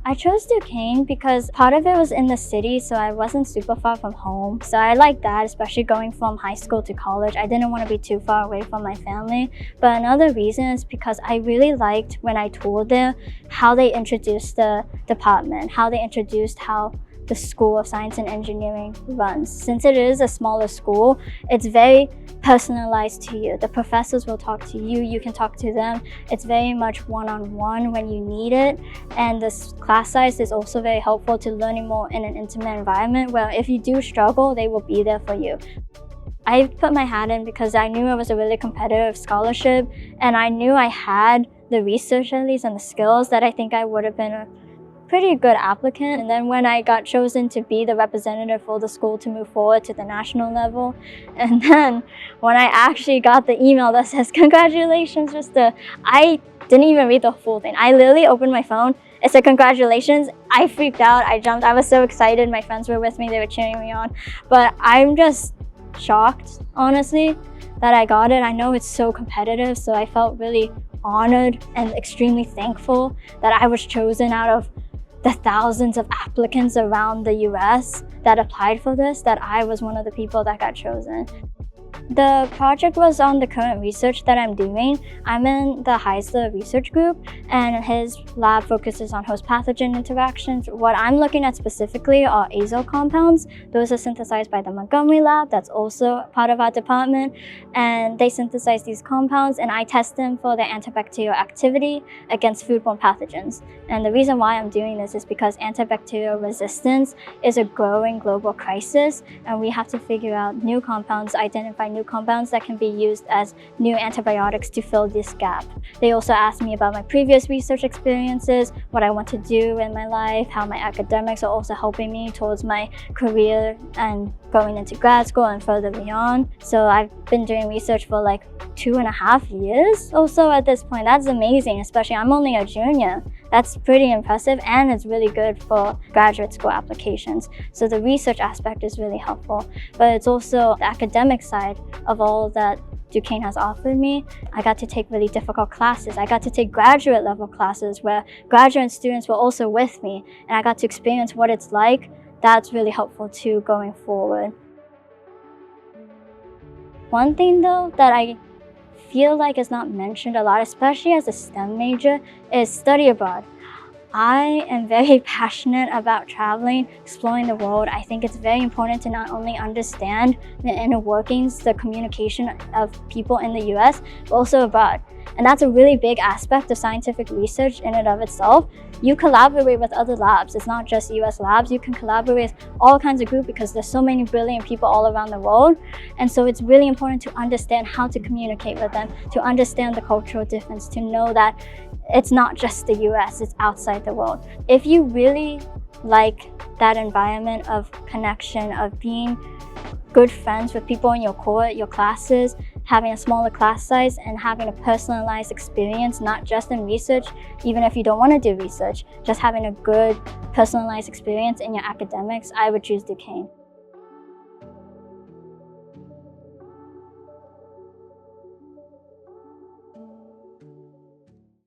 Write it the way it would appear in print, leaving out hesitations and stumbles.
I chose Duquesne because part of it was in the city, so I wasn't super far from home. So I liked that, especially going from high school to college. I didn't want to be too far away from my family. But another reason is because I really liked when I toured there, how they introduced the department, how they introduced how the School of Science and Engineering runs. Since it is a smaller school, it's very personalized to you. The professors will talk to you, you can talk to them. It's very much one-on-one when you need it. And this class size is also very helpful to learning more in an intimate environment where if you do struggle, they will be there for you. I put my hat in because I knew it was a really competitive scholarship, and I knew I had the research at least and the skills that I think I would have been a pretty good applicant. And then when I got chosen to be the representative for the school to move forward to the national level, and then when I actually got the email that says congratulations Trista, I didn't even read the full thing. I literally opened my phone, it said congratulations. I freaked out, I jumped, I was so excited. My friends were with me, they were cheering me on. But I'm just shocked, honestly, that I got it. I know it's so competitive, so I felt really honored and extremely thankful that I was chosen out of the thousands of applicants around the US that applied for this, that I was one of the people that got chosen. The project was on the current research that I'm doing. I'm in the Heisler research group, and his lab focuses on host pathogen interactions. What I'm looking at specifically are azole compounds. Those are synthesized by the Montgomery lab, that's also part of our department. And they synthesize these compounds, and I test them for their antibacterial activity against foodborne pathogens. And the reason why I'm doing this is because antibacterial resistance is a growing global crisis, and we have to figure out new compounds, identify new compounds that can be used as new antibiotics to fill this gap. They also asked me about my previous research experiences, what I want to do in my life, how my academics are also helping me towards my career and going into grad school and further beyond. So I've been doing research for like 2.5 years or so at this point. That's amazing, especially I'm only a junior. That's pretty impressive, and it's really good for graduate school applications. So the research aspect is really helpful, but it's also the academic side of all that Duquesne has offered me. I got to take really difficult classes. I got to take graduate level classes where graduate students were also with me, and I got to experience what it's like. That's really helpful too going forward. One thing though that I feel like is not mentioned a lot, especially as a STEM major, is study abroad. I am very passionate about traveling, exploring the world. I think it's very important to not only understand the inner workings, the communication of people in the US, but also abroad. And that's a really big aspect of scientific research in and of itself. You collaborate with other labs. It's not just US labs. You can collaborate with all kinds of groups because there's so many brilliant people all around the world. And so it's really important to understand how to communicate with them, to understand the cultural difference, to know that it's not just the US, it's outside the world. If you really like that environment of connection, of being good friends with people in your cohort, your classes, having a smaller class size, and having a personalized experience, not just in research, even if you don't want to do research, just having a good personalized experience in your academics, I would choose Duquesne.